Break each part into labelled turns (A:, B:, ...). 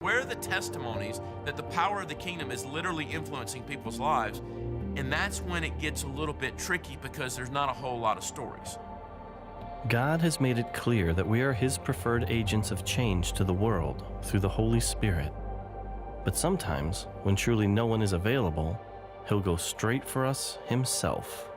A: Where are the testimonies that the power of the kingdom is literally influencing people's lives? And that's when it gets a little bit tricky because there's not a whole lot of stories.
B: God has made it clear that we are His preferred agents of change to the world through the Holy Spirit. But sometimes, when truly no one is available, He'll go straight for us Himself.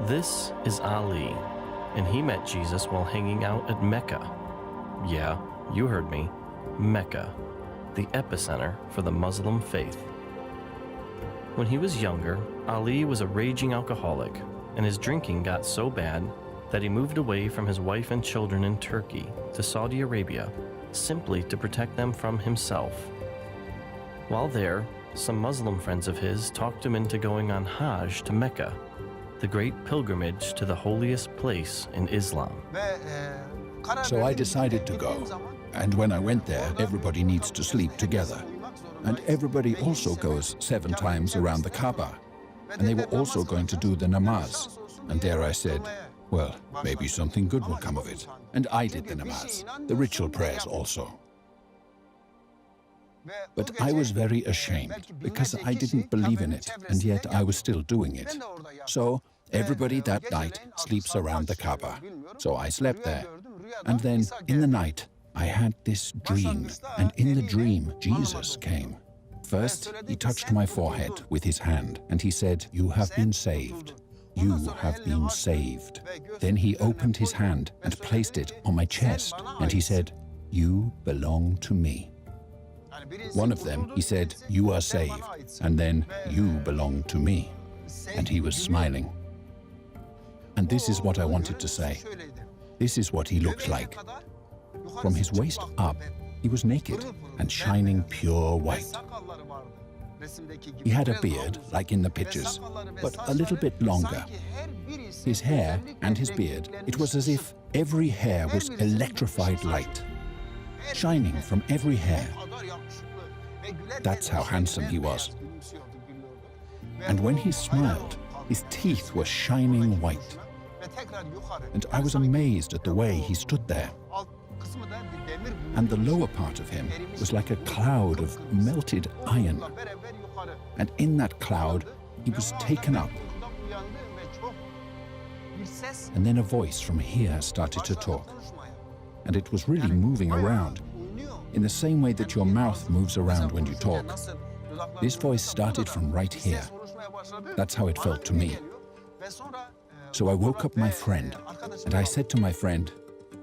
B: This is Ali, and he met Jesus while hanging out at Mecca. Yeah, you heard me, Mecca, the epicenter for the Muslim faith. When he was younger, Ali was a raging alcoholic, and his drinking got so bad that he moved away from his wife and children in Turkey to Saudi Arabia, simply to protect them from himself. While there, some Muslim friends of his talked him into going on Hajj to Mecca, the great pilgrimage to the holiest place in Islam.
C: So I decided to go. And when I went there, everybody needs to sleep together. And everybody also goes 7 times around the Kaaba. And they were also going to do the namaz. And there I said, well, maybe something good will come of it. And I did the namaz, the ritual prayers also. But I was very ashamed because I didn't believe in it, and yet I was still doing it. So everybody that night sleeps around the Kaaba. So I slept there. And then in the night, I had this dream, and in the dream, Jesus came. First, he touched my forehead with his hand, and he said, "You have been saved. You have been saved." Then he opened his hand and placed it on my chest, and he said, "You belong to me." One of them, he said, "You are saved," and then, "You belong to me." And he was smiling. And this is what I wanted to say. This is what he looked like. From his waist up, he was naked and shining pure white. He had a beard, like in the pictures, but a little bit longer. His hair and his beard, it was as if every hair was electrified light, shining from every hair. That's how handsome he was. And when he smiled, his teeth were shining white. And I was amazed at the way he stood there. And the lower part of him was like a cloud of melted iron. And in that cloud, he was taken up. And then a voice from here started to talk. And it was really moving around, in the same way that your mouth moves around when you talk. This voice started from right here. That's how it felt to me. So I woke up my friend, and I said to my friend,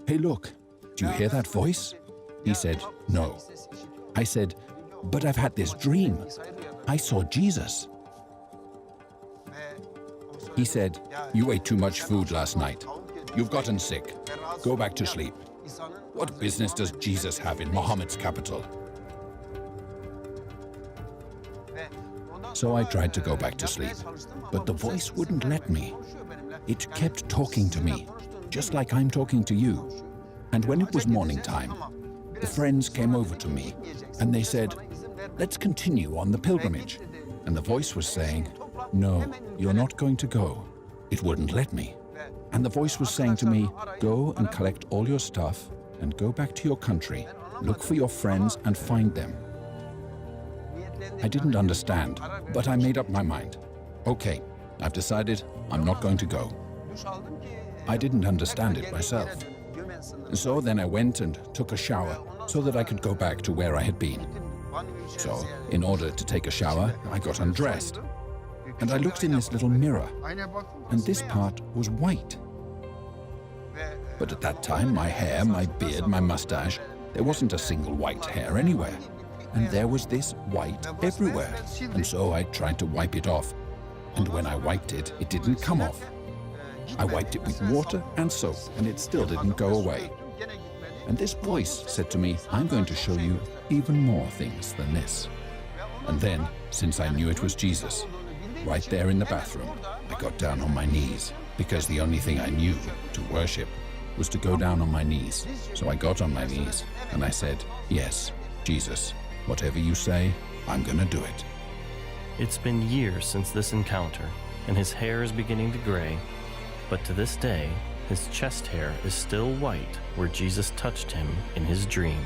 C: "Hey, look, do you hear that voice?" He said, "No." I said, "But I've had this dream. I saw Jesus." He said, "You ate too much food last night. You've gotten sick. Go back to sleep. What business does Jesus have in Muhammad's capital?" So I tried to go back to sleep, but the voice wouldn't let me. It kept talking to me, just like I'm talking to you. And when it was morning time, the friends came over to me, and they said, "Let's continue on the pilgrimage." And the voice was saying, "No, you're not going to go." It wouldn't let me. And the voice was saying to me, "Go and collect all your stuff and go back to your country. Look for your friends and find them." I didn't understand, but I made up my mind. Okay, I've decided I'm not going to go. I didn't understand it myself. So then I went and took a shower so that I could go back to where I had been. So, in order to take a shower, I got undressed. And I looked in this little mirror, and this part was white. But at that time, my hair, my beard, my mustache, there wasn't a single white hair anywhere. And there was this white everywhere. And so I tried to wipe it off. And when I wiped it, it didn't come off. I wiped it with water and soap, and it still didn't go away. And this voice said to me, I'm going to show you even more things than this. And then, since I knew it was Jesus, right there in the bathroom, I got down on my knees, because the only thing I knew to worship was to go down on my knees. So I got on my knees, and I said, yes, Jesus, whatever you say, I'm gonna do it.
B: It's been years since this encounter, and his hair is beginning to gray, but to this day, his chest hair is still white where Jesus touched him in his dream.